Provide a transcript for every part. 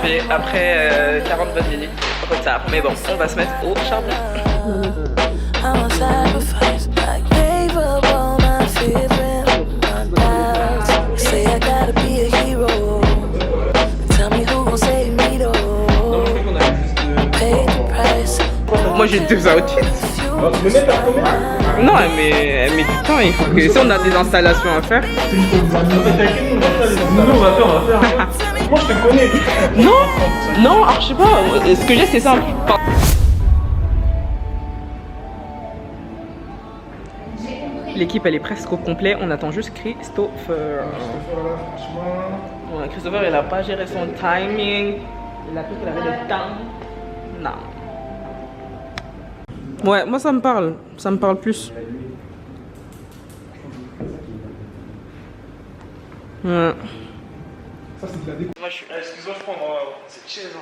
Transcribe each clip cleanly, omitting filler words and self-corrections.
arrivé après 42 minutes de retard. Mais bon, on va se mettre au charbon. I'm a sacrifice. I gave up all my fears and my doubts. Say I gotta be a hero. Tell me who gon' save me though. Pay the price. Moi j'ai 2 outfits. Non, elle met du temps. Il faut que si on a des installations à faire. Moi je te connais. Non, alors je sais pas. Ce que j'ai c'est simple. L'équipe elle est presque au complet, on attend juste Christopher. Ouais, Christopher il a pas géré son timing, il a cru qu'il avait le temps. Non. Ouais, moi ça me parle plus. Ouais. Ça c'est de la déco. Excuse-moi, je prends cette chaise.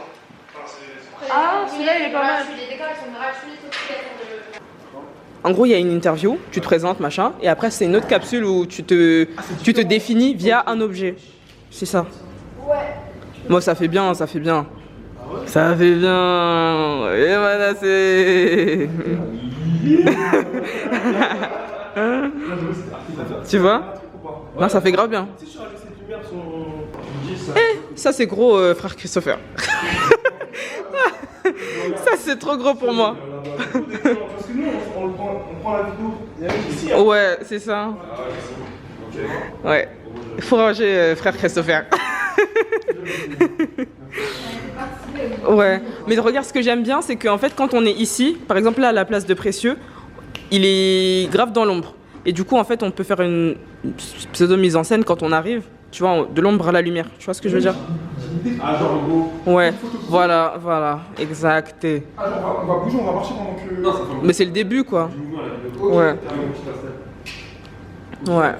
Ah, celui-là il est pas mal. Les décors ils sont gratuits. En gros, il y a une interview, tu te présentes, machin, et après, c'est une autre capsule où tu te définis via un objet. C'est ça. Ouais. Moi, ça fait bien, ça fait bien. Ça fait bien. Et voilà, c'est. Tu vois? Non, ça fait grave bien. Eh, ça, c'est gros, frère Christopher. Ça, c'est trop gros pour moi. Parce que nous, on prend la vidéo ici. Ouais, c'est ça. Ouais. Faut ranger frère Christopher. Ouais. Mais regarde, ce que j'aime bien, c'est qu'en fait, quand on est ici, par exemple là, à la place de Précieux, il est grave dans l'ombre. Et du coup, en fait, on peut faire une pseudo mise en scène quand on arrive. Tu vois, de l'ombre à la lumière. Tu vois ce que je veux dire? Ah, genre, go. Ouais, voilà, exact. Ah, genre, on va bouger, on va marcher pendant que. Non, ça fait Mais c'est le début, quoi. Ouais. Ouais.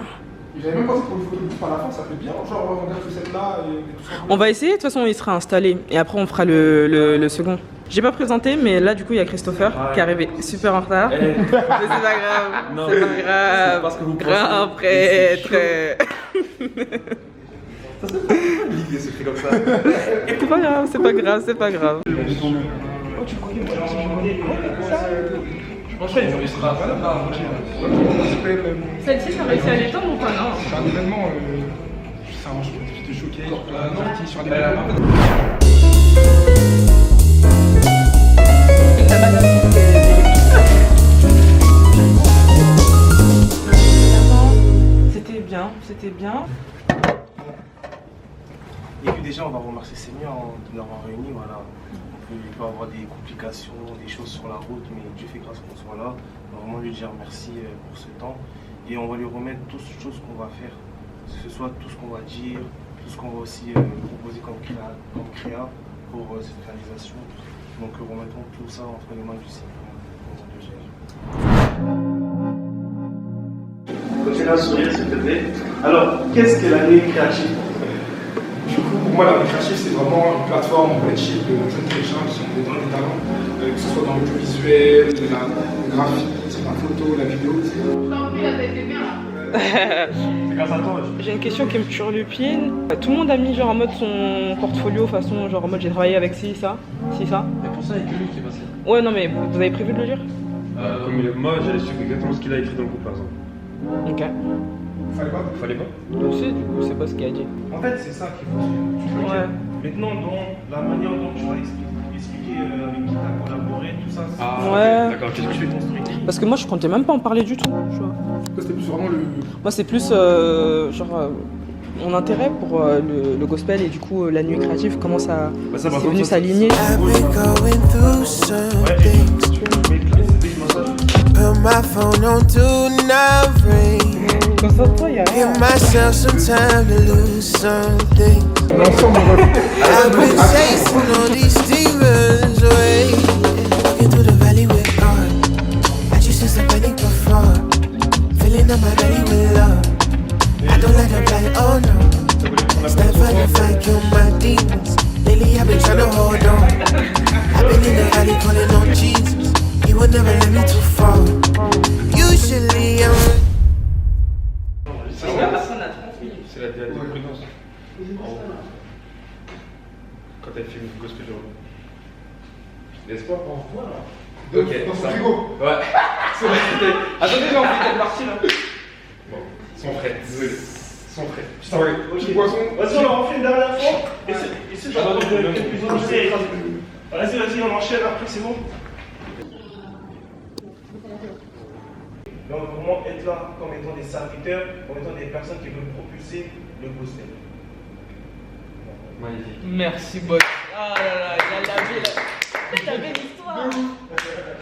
J'avais même pensé pour une photo de groupe à la fin, ça fait bien. Genre, on regarde tout cette là et tout ça. On va essayer, de toute façon, il sera installé. Et après, on fera le second. J'ai pas présenté, mais là, du coup, il y a Christopher qui est arrivé super en retard. Mais c'est pas grave. C'est pas grave. Parce que vous Grand prêtre. L'idée se fait comme ça. C'est pas grave, c'est pas grave, c'est pas grave. Franchement, il sera là. Celle-ci, ça réussit à l'étendre ou pas? Non. C'est un événement. C'est un je te choqué. Sorti sur des C'était bien. Et puis déjà, on va remercier Seigneur de nous avoir réunis. Voilà. Il peut y avoir des complications, des choses sur la route, mais Dieu fait grâce qu'on soit là. On va vraiment lui dire merci pour ce temps. Et on va lui remettre toutes les choses qu'on va faire. Que ce soit tout ce qu'on va dire, tout ce qu'on va aussi proposer comme créa pour cette réalisation. Donc remettons tout ça entre les mains du Seigneur. Au nom de Jésus. Continuez à sourire, s'il te plaît. Alors, qu'est-ce que la nuit créative? Du coup, pour moi, la Nuit Créative, c'est vraiment une plateforme en fait chic de jeunes chrétiens qui sont dans les talents, que ce soit dans l'audiovisuel, la graphique, la photo, la vidéo. C'est grâce à toi. J'ai une question qui me turlupine. Tout le monde a mis genre en mode son portfolio façon genre en mode j'ai travaillé avec ci, ça. Mais pour ça, il y a que lui qui est passé. Ouais, non mais vous avez prévu de le lire? Moi, j'allais suivre exactement ce qu'il a écrit dans le groupe, par exemple. Ok. Fallait pas. Donc c'est du coup, c'est pas ce qu'il a dit. En fait, c'est ça qu'il faut suivre. Ouais. Maintenant, dans la manière dont tu vas expliquer avec qui tu as collaboré, tout ça, c'est Ouais. D'accord, ce que je vais construire. Parce que moi je comptais même pas en parler du tout, tu vois. C'était plus vraiment le. Moi c'est plus mon intérêt pour le gospel et du coup la nuit créative, comment ça par c'est contre, venu ça, s'aligner. I've been going through something. Put my phone on do not ring. Concentre-toi, y'a rien. Give myself some time to lose something. L'ensemble, on va. I've been chasing all these demons away. Walking through the valley with God. I just used to panic before. Filling up my belly with love. I don't let them play, oh no. It's time for the fight, kill my demons. Lately I've been trying to hold on. I've been in the valley calling on Jesus. He would never let me too far. Usually I'm. c'est la prudence. Quand elle film gospel du roman. L'espoir. Ok, dans son frigo. Ouais. Attendez, j'ai envie d'être parti là. Bon, sont prêts, désolé. Sont prêts. Putain, ouais. Petit poisson. Vas-y, on en fait une dernière fois. Et c'est genre de Vas-y, on enchaîne après, c'est bon. On va vraiment être là comme étant des serviteurs, comme étant des personnes qui veulent propulser le gospel. Magnifique. Merci, boss. Ah là là, il a lavé la. Il avait l'histoire.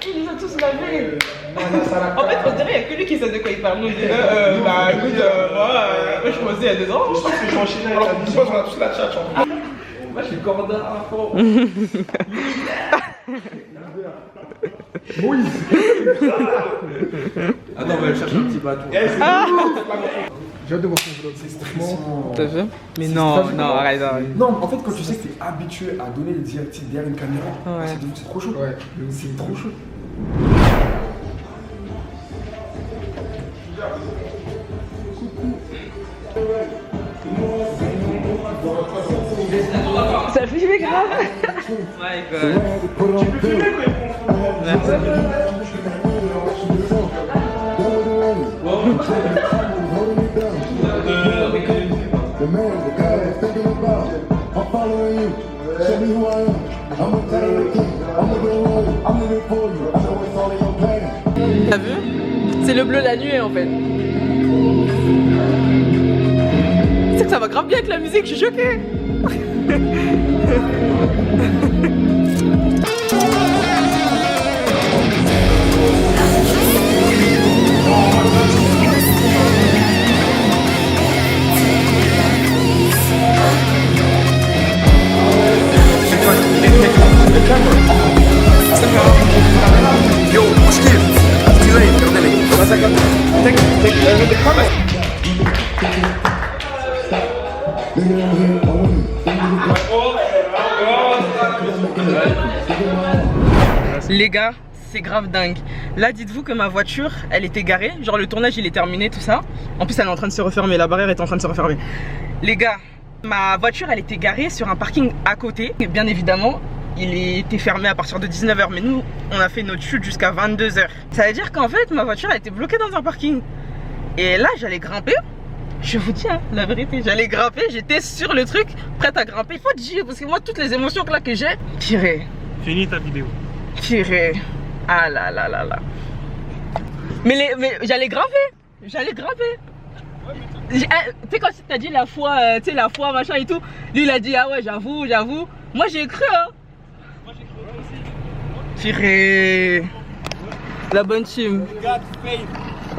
Il nous a tous lavé. En fait, on dirait qu'il n'y a que lui qui sait de quoi il parle. Nous, on dirait, bah écoute, moi, je commençais il y a 2 ans. Je pense que j'ai enchaîné Alors, avec je pense qu'on a tous la tchatch en fait. Moi, je suis corda à fond. Moïse. Attends, on va aller chercher un petit bâton. J'ai hâte de voir son vlog, c'est stressant. T'as vu? Mais non, non, arrête, arrête. Non, en fait, quand tu sais que t'es habitué à donner des directives derrière une caméra, Ouais. c'est trop chaud. Ouais. C'est trop chaud. Ça fait grave. My God. The man, the guy that's thinking about, I'm following you. Show me who I am. I'm a king. I'm living for you. I'm living for you. I know it's all in your plan. T'as vu? C'est le bleu la nuit en fait. C'est que ça va grave bien avec la musique, je suis choquée. Yo, Steve, Steve, Les gars, c'est grave dingue. Là, dites-vous que ma voiture, elle était garée. Genre, le tournage, il est terminé, tout ça. En plus, elle est en train de se refermer. La barrière est en train de se refermer. Les gars, ma voiture, elle était garée sur un parking à côté. Et bien évidemment, il était fermé à partir de 19 h. Mais nous, on a fait notre chute jusqu'à 22 h. Ça veut dire qu'en fait, ma voiture, elle était bloquée dans un parking. Et là, j'allais grimper. Je vous dis, hein, la vérité, j'allais grimper. J'étais sur le truc, prête à grimper. Il faut dire, parce que moi, toutes les émotions là que j'ai, tiré. Finis ta vidéo. Tiré. Ah là là là là. Mais j'allais grimper. J'allais grimper. Tu sais quand t'as dit la foi, tu sais la foi machin et tout. Lui il a dit ah ouais j'avoue. Moi j'ai cru hein. Moi j'ai cru aussi. Tiré. La bonne team.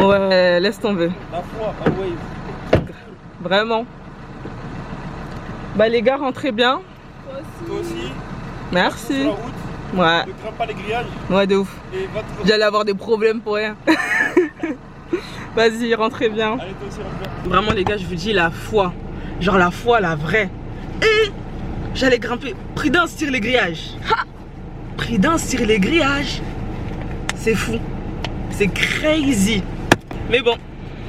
Ouais laisse tomber. La foi, la wave. Vraiment. Bah les gars rentrez bien. Toi aussi. Merci. Sur la route. Ouais. Ne crains pas les grillages. Ouais de ouf. Et va te... J'allais avoir des problèmes pour rien. Vas-y, rentrez bien. Allez, toi aussi, rentre bien. Vraiment les gars, je vous dis la foi. Genre la foi, la vraie. Et j'allais grimper. Prudence tire les grillages. Ha! Prudence tire les grillages. C'est fou. C'est crazy. Mais bon,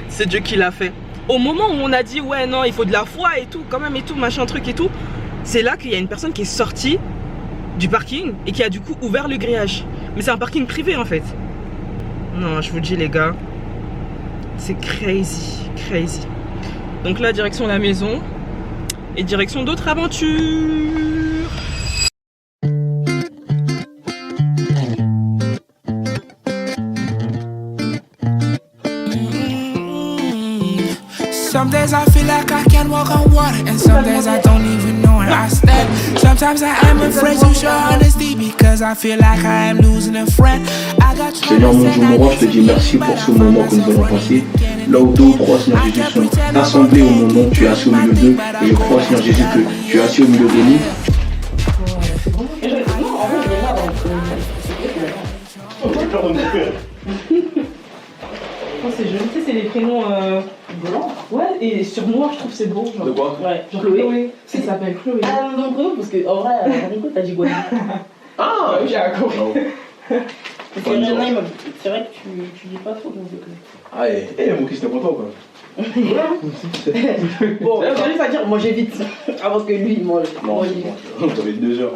c'est Dieu qui l'a fait. Au moment où on a dit ouais non, il faut de la foi et tout, quand même et tout, machin truc et tout. C'est là qu'il y a une personne qui est sortie du parking et qui a du coup ouvert le grillage. Mais c'est un parking privé en fait. Non, je vous dis les gars, c'est crazy, crazy. Donc là, direction la maison et direction d'autres aventures. Some days I feel like I can walk on water, and some days I don't even know where I stand. Sometimes I am afraid to show honesty because I feel like I am losing a friend. I got Seigneur mon Dieu, mon roi, je te dis merci pour ce moment que nous avons passé. Là où deux ou trois, Seigneur Jésus, sont assemblés au mon nom, tu es assis au milieu d'eux. Et je crois, Seigneur Jésus, que tu es assis au milieu de nous. C'est joli, tu sais, c'est les prénoms blancs. Ouais, et sur noir, je trouve c'est beau. Genre. De quoi? Ouais, genre Chloé. Ça s'appelle Chloé. Ah, non, prénom, parce que en vrai, t'as dit Guadeloupe. Ah j'ai un coup. Parce que Rihanna, c'est vrai que tu dis pas trop, donc. Ah, mon Christ, t'es content quoi? Bon, j'ai juste à dire, manger vite. Avant que lui il mange. Non, vous avez 2 heures.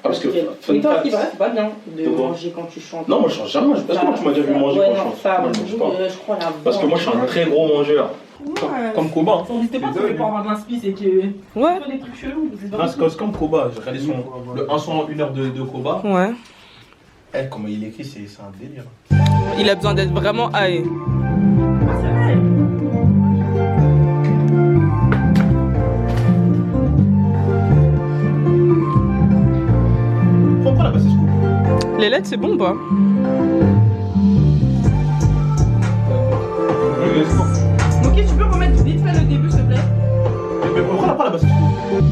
Parce que. Et toi, c'est pas bien de quoi manger quand tu chantes. Non, moi je change jamais. Parce que moi, tu m'as déjà vu manger ouais, quand je non, chante. ça, Moi, je mange pas. je crois là. Parce que moi, je suis un très gros mangeur. Comme Koba. Hein. Ça n'existe pas, c'est pour avoir de l'inspi, c'est que. Ouais. Tu fais des trucs chelous. Non, c'est comme Koba. J'ai regardé le 1 son en 1 heure de Koba. Ouais. Eh, comment il écrit, c'est un délire. Il a besoin d'être vraiment high. C'est vrai. Pourquoi la bassiste coupe? Les lettres, c'est bon ou pas? Ok, tu peux remettre vite fait le début, s'il te plaît? Mais pourquoi on n'a pas la bassiste coupe?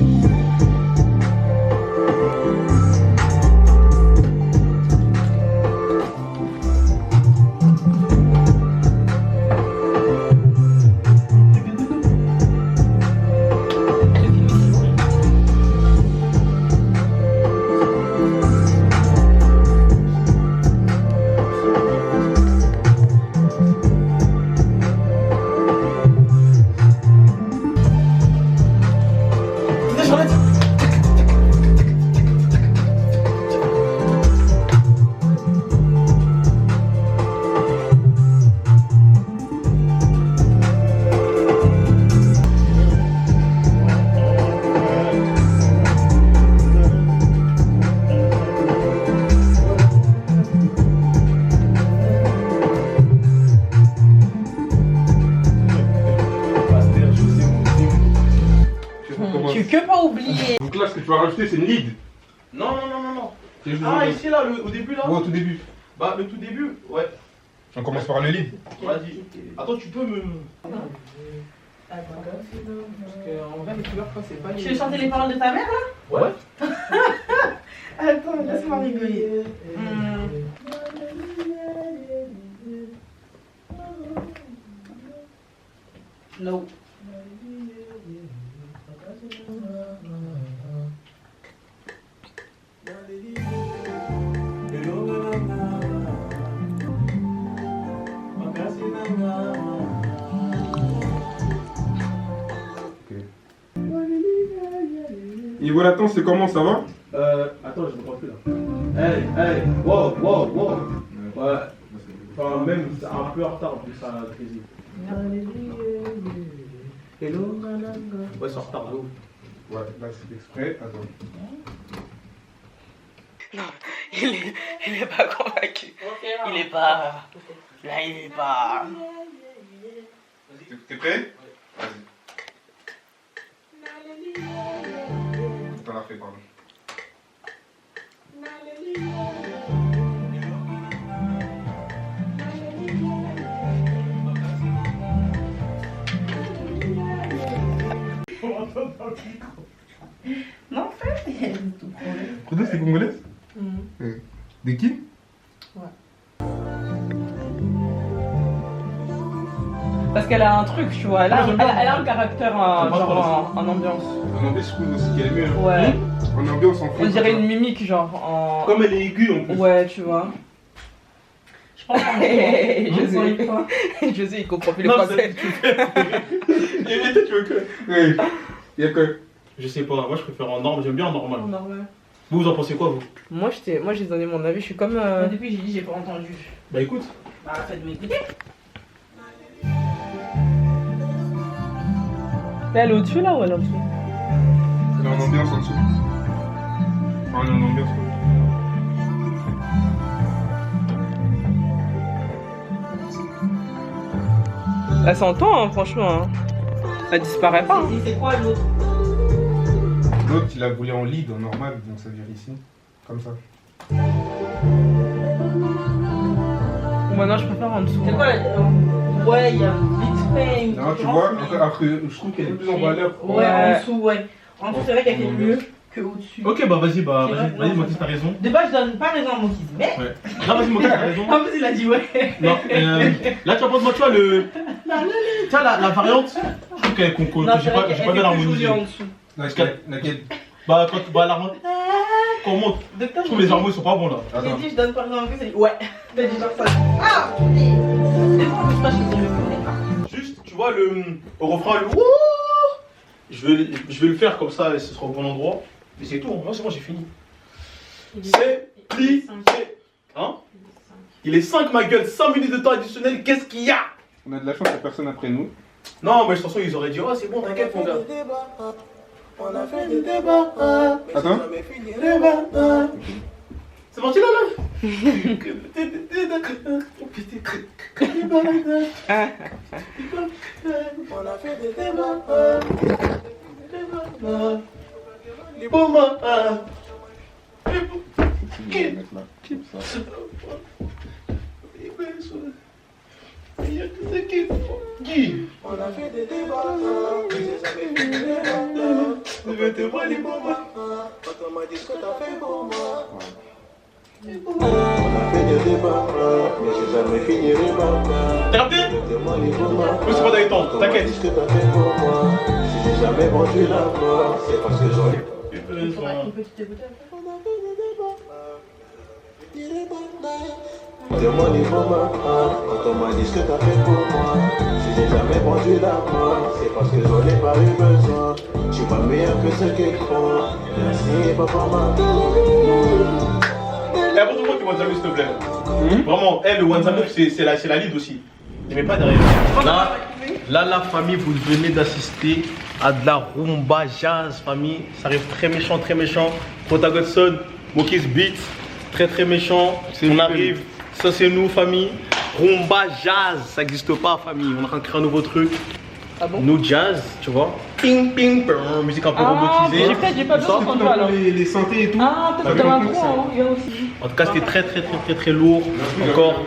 Tu peux pas oublier. Donc là, ce que tu vas rajouter, c'est une lead. Non. C'est juste Ah, une- ici, là, au début, là. Ouais, au tout début. Bah, le tout début, ouais. On commence par le lead. Vas-y. Attends, tu peux me. Parce qu'en vrai, les couleurs, c'est pas Tu veux chanter les paroles de ta mère là? Ouais. Attends, laisse-moi rigoler. No. Niveau latence, c'est comment, ça va? Attends, je me comprends plus là. Hey, wow. Ouais. Enfin, même, c'est un peu en retard en plus, ça, Crazy. Ouais, c'est en retard, là. Ouais, là, c'est exprès. Attends. Non, il est pas convaincu. Il est pas. Là, il est pas. T'es prêt? Vas-y. T'en as fait, pardon. Non, frère, Kodo, c'est congolaise? Des qui? Parce qu'elle a un truc, tu vois. Elle a un caractère, genre en ambiance. En ambiance, je trouve aussi qu'elle est mieux. Ouais. En ambiance, en fait. On dirait une mimique, genre en. Comme elle est aiguë en plus. Ouais, tu vois. je pense Je sais, il comprend plus les Non, français. Et tu veux que. Oui. Il y a que. Je sais pas, moi je préfère en norme, j'aime bien en normal. Normal. Vous en pensez quoi, vous? Moi, j'ai donné mon avis, je suis comme. Au début, j'ai dit, j'ai pas entendu. Bah écoute. Bah, faites m'écouter. Elle est au-dessus là ou elle est en dessous? Elle est en ambiance en dessous. Enfin, elle est en ambiance, quoi. Elle s'entend, hein, franchement. Hein. Elle disparaît pas. Hein. C'est quoi l'autre? L'autre, il a voulu en lead, en normal, donc ça veut dire ici. Comme ça. Maintenant, je préfère en dessous. C'est quoi ouais, il y a vite fait une Non, tu vois, après, je trouve qu'elle est plus en valeur. Ouais, en dessous, ouais. En dessous, c'est vrai qu'elle fait mieux qu'au-dessus. Ok, bah vas-y, vrai, Motis, t'as raison. De base, je donne pas raison à Motis, mais. Ouais. Non, vas-y, Motis, t'as raison. En plus, il a dit ouais. Non, là, tu vois, tu vois, tu vois, la variante, je trouve qu'elle concourt. J'ai pas bien harmonisé. Laquelle? Bah, quand l'harmonie. Quand on monte, je trouve les harmonies sont pas bons là. J'ai dit, je donne pas raison à Motis, il a dit ouais. T'as dit genre ça. Ah! Des fois, je sais pas, je me connais pas. tu vois le refrain, le wouh, je vais le faire comme ça, et ce sera au bon endroit. Mais c'est tout, moi c'est bon, j'ai fini. C'est plié. Hein? Il est 5 ma gueule, 5 minutes de temps additionnel, qu'est-ce qu'il y a? On a de la chance, il n'y a personne après nous. Non, mais de toute façon, ils auraient dit, oh c'est bon, t'inquiète mon gars. On a fait des débats. Attends. C'est parti là là. On a fait des débats. Les beaux mains. Qui? On a fait des débats. Je vais te voir les beaux mains. Quand on m'a dit ce que t'as fait pour moi. On a fait des débats, mais j'ai jamais fini les débats. T'as capté? Oui, c'est pas dans les temps, t'inquiète. Ce que t'as fait pour moi, si j'ai jamais vendu la mort, c'est parce que j'en ai Demande les moments, quand on m'a dit ce que t'as fait pour moi. Si j'ai jamais vendu la mort, c'est parce que j'en ai pas eu besoin. Je suis pas meilleur que ceux qui font. Merci papa maman. Et avant tout le monde qui One s'il te plaît. Vraiment, le One c'est la lead aussi. Je mets pas derrière. Là, la famille, vous venez d'assister à de la rumba jazz, famille. Ça arrive très méchant, très méchant. Kota Godson, Mokis Beats, très très méchant. On arrive, ça c'est nous, famille. Rumba jazz, ça n'existe pas, famille. On est en train de créer un nouveau truc. Ah bon? Nous jazz, tu vois. Ping ping, musique un peu robotisée. J'ai pas bien entendu alors. Les synthés et tout. Ah, peut-être dans l'intro, hein, il y a aussi. En tout cas, c'était très lourd. Encore,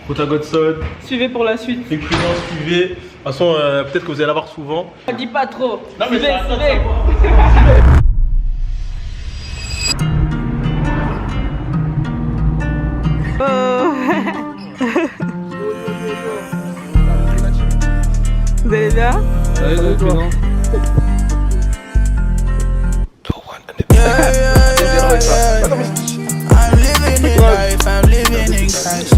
Kota Godson. Suivez pour la suite. Les clients, suivez. De toute façon, peut-être que vous allez l'avoir souvent. Dis pas trop. Non, mais suivez. Vous allez bien? I'm living in life, I'm living in Christ,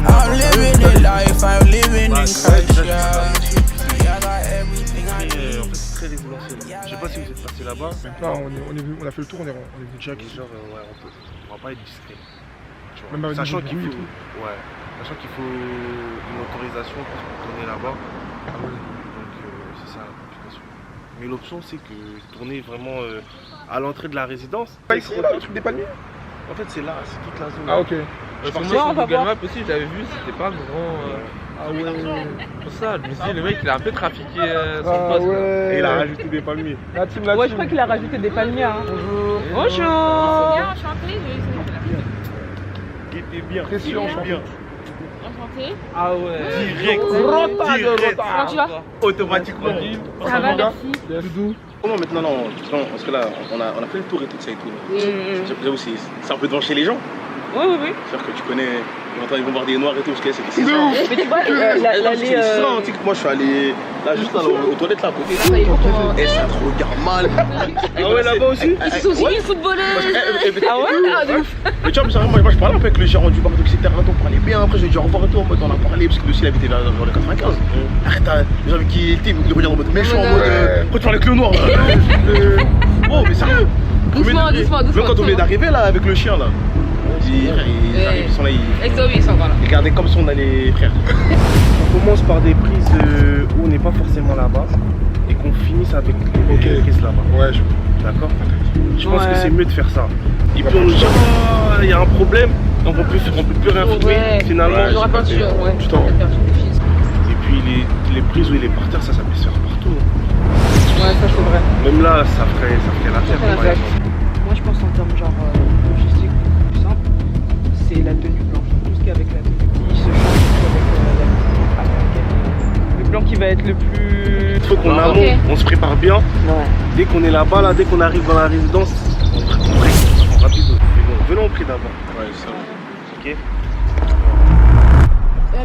I'm living in life, I'm living in Christ, En fait, c'est très résidentiel. Je sais pas si vous êtes passé là-bas. Non, on a fait le tour, on est venu check. Genre, on va pas être discret. Tu vois. Même avec Sachant du qu'il bruit faut, et tout. sachant qu'il faut une autorisation pour tourner là-bas. Donc c'est ça la complication. Mais l'option c'est que tourner vraiment à l'entrée de la résidence. Ici, là, le truc des palmiers. En fait c'est là, c'est toute la zone. Ah, ok. Sur Google Maps aussi, j'avais vu, c'était pas grand. Ah ouais. Pour ça, je me suis dit, le mec il a un peu trafiqué son Ah poste. ouais. Et il a rajouté des palmiers. La team, Ouais, je crois qu'il a rajouté des palmiers. Hein. Bonjour. Bonjour. Bien, enchantée, Il était bien. Pression, il était bien. enchantée. Ah ouais. Direct. Comment tu vas? Automatiquement. Ça va, merci. Doudou. Comment maintenant, non, parce que là, on a fait le tour et tout ça et tout. J'avoue, c'est un peu devant chez les gens. Oui. C'est-à-dire que tu connais, ils vont voir des noirs et tout, parce que c'est ça. Mais tu vois, l'allée. Moi, je suis allé là, juste là, aux toilettes là à côté. Et ça te regarde mal. Ah ouais, là-bas aussi? Ils sont aussi une footballeuse. Ah ouais? Mais tu vois, moi je parlais un peu avec le gérant du bar, etc. On parlait bien, après je lui ai dit au revoir et tout, en mode on a parlé, parce que le il habitait dans le 95. Arrête, les gens avec qui il était, ils le regardent en mode méchant, en mode. Quand tu parles avec le noir, oh, mais sérieux. Doucement. Même quand on venait d'arriver là, avec le chien là. Ils arrivent, ils sont là, Ils sont là. ils regardaient comme si on allait frère. On commence par des prises où on n'est pas forcément là-bas et qu'on finisse avec les prises là-bas. Ouais, D'accord. Je pense que c'est mieux de faire ça. Et puis on nous dit, oh, il y a un problème, on peut plus rien filmer. Finalement, j'aurais pas su. tu t'en rends. Et puis les prises où il est par terre, ça peut se faire partout. Ouais, ça c'est vrai. Même là, ça ferait l'affaire. Moi je pense en termes genre logistique, le plus simple, c'est la tenue blanche. Tout ce qui est avec la tenue blanche, il se change avec la tenue américaine. Le blanc qui va être le plus. Il faut qu'en amont, on se prépare bien. Ouais. Dès qu'on est là-bas, dès qu'on arrive dans la résidence, on prend rapide. Venons au prix d'abord. Ouais, ça. Ok.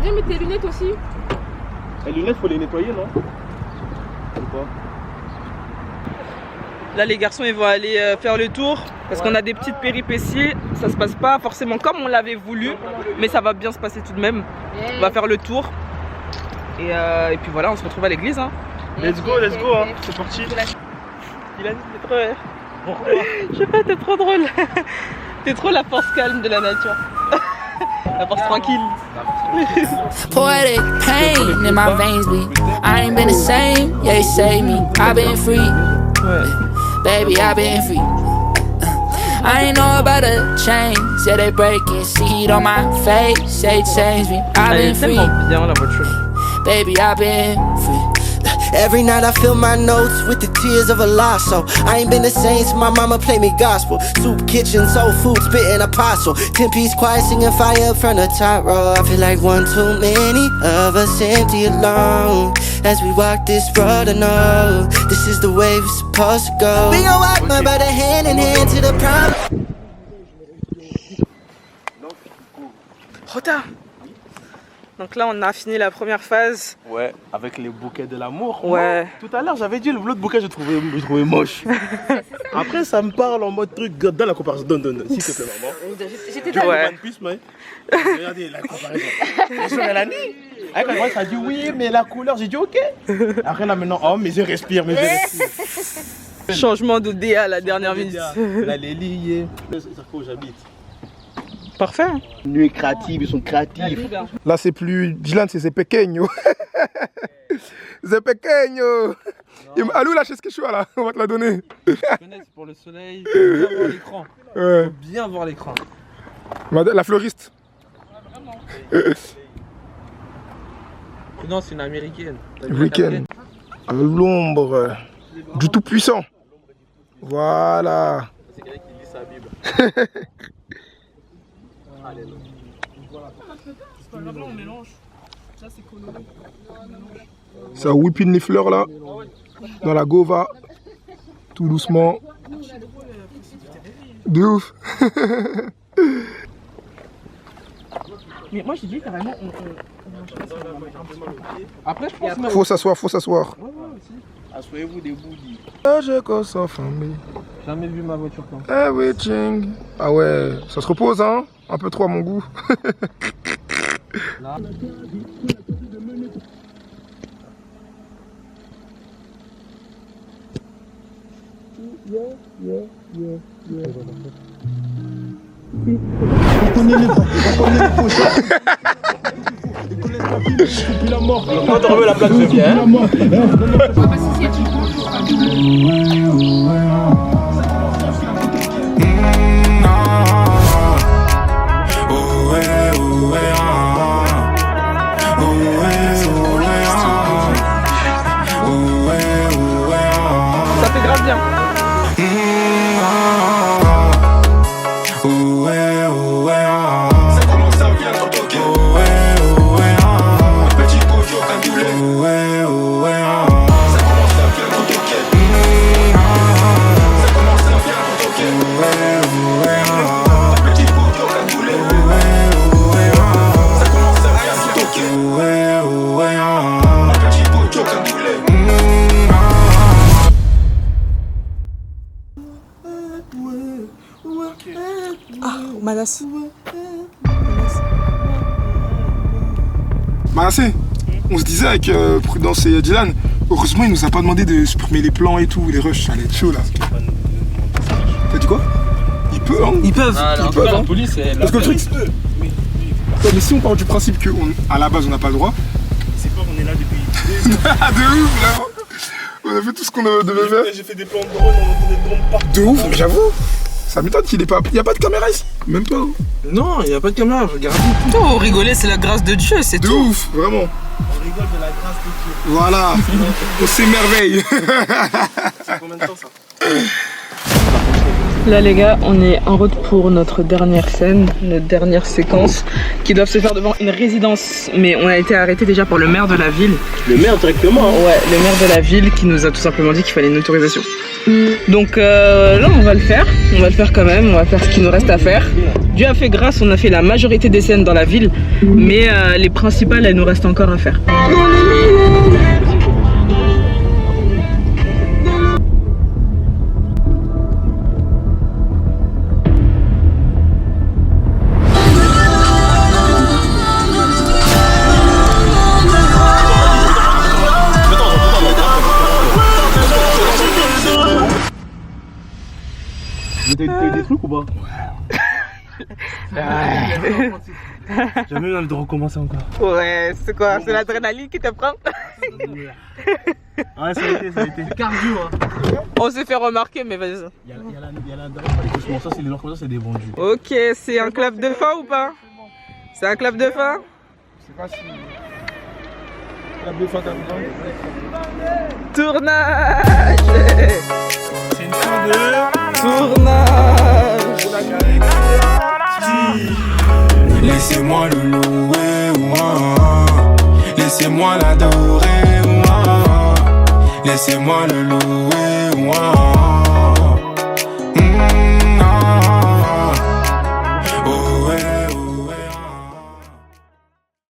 Viens mettre tes lunettes aussi. Les lunettes, faut les nettoyer, non? Ou pas? Là les garçons ils vont aller faire le tour parce qu'on a des petites péripéties. ça se passe pas forcément comme on l'avait voulu, mais ça va bien se passer tout de même. On va faire le tour. Et puis voilà, on se retrouve à l'église. Hein. Let's go, hein. C'est parti. Dylan, t'es trop... Je sais pas, t'es trop drôle. T'es trop la force calme de la nature. La force tranquille. Poetic pain in my veins bleed. I ain't been the same, yeah, you saved me. I've been free, baby, I've been free. I ain't know about the chains, yeah, they breaking. See it on my face, say change me. I've been free, bien la voiture. baby, I've been free. Every night I fill my notes with the tears of a loss. So I ain't been the same since my mama played me gospel. Soup kitchen, soul food, spitting apostle. 10-piece choir singing fire up from the top row. I feel like one too many of us empty alone. As we walk this road, I know this is the way we're supposed to go. We gon' walk my brother hand in hand to the prom. Rota. Donc là, on a fini la première phase. Ouais, avec les bouquets de l'amour. Ouais. Moi, tout à l'heure, j'avais dit l'autre bouquet, je trouvais moche. Après, ça me parle en mode truc, dans la comparaison. Donne, s'il te plaît, maman. J'étais Tu vois, One Piece, mais. Regardez la comparaison. Bien sûr, elle a dit. Avec moi, ça a dit oui, mais la couleur, j'ai dit ok. Après, là, maintenant, oh, mais je respire, Changement de DA à la dernière minute. Là, les liés. C'est où j'habite. Parfait. Nuit créative, ils sont créatifs. Là, c'est plus Dylan, c'est pequeño. C'est pequeño. Allô, la chaise que je suis là, on va te la donner. Pour le soleil, bien voir l'écran. Ouais. Bien voir l'écran. La fleuriste. Non, c'est une américaine. Week-end. À l'ombre du Tout-Puissant. Voilà. C'est quelqu'un qui lit sa Bible. Ça whippine les fleurs là. Dans la gova. Tout doucement. De ouf. Mais moi, j'ai dit carrément, Après, je pense Faut s'asseoir. Asseyez-vous debout. Je cause en famille. jamais vu ma voiture comme ça. Everything. Ah ouais, ça se repose hein. Un peu trop à mon goût. Quand on remet la plaque de bien. ça fait grave bien. Manas. Manassé, on se disait avec Prudence et Dylan, heureusement il nous a pas demandé de supprimer les plans et tout, les rushs, ça allait être chaud là. T'as dit quoi? Ils peuvent hein? Ils peuvent. Ils peuvent, la hein. police, Parce que le truc, ouais, mais si on part du principe qu'à la base on n'a pas le droit. C'est pas, on est là depuis 2 ans. De ouf là. On a fait tout ce qu'on devait faire. J'ai fait des plans de drone, on a des drones partout. De ouf, mais j'avoue. Ça m'étonne qu'il ait pas. Il n'y a pas de caméra ici. Même pas. Non, il n'y a pas de caméra, regarde. Oh, rigoler, c'est la grâce de Dieu, c'est De tout. ouf, vraiment. On rigole de la grâce de Dieu. Voilà. On s'émerveille. C'est combien de temps ça? Là les gars, on est en route pour notre dernière scène, notre dernière séquence qui doivent se faire devant une résidence. Mais on a été arrêté déjà par le maire de la ville. Le maire directement hein. Ouais, le maire de la ville qui nous a tout simplement dit qu'il fallait une autorisation. Donc là on va le faire quand même, on va faire ce qu'il nous reste à faire. Dieu a fait grâce, on a fait la majorité des scènes dans la ville, mais les principales elles nous restent encore à faire. Mais t'as eu des trucs ou pas? Jamais eu envie de recommencer encore. Ouais, c'est quoi? C'est l'adrénaline qui te prend? Ouais, ça a été. C'est cardio, hein. On s'est fait remarquer, mais vas-y. Il y a la dernière, ça, c'est des comme ça, c'est des vendus. Ok, c'est un clap de fin ou pas? C'est un clap de fin? Je sais pas si. Clap de fin, t'as vu? Tournage. C'est une fin de tournage. Laissez-moi le louer, laissez-moi l'adorer, laissez-moi le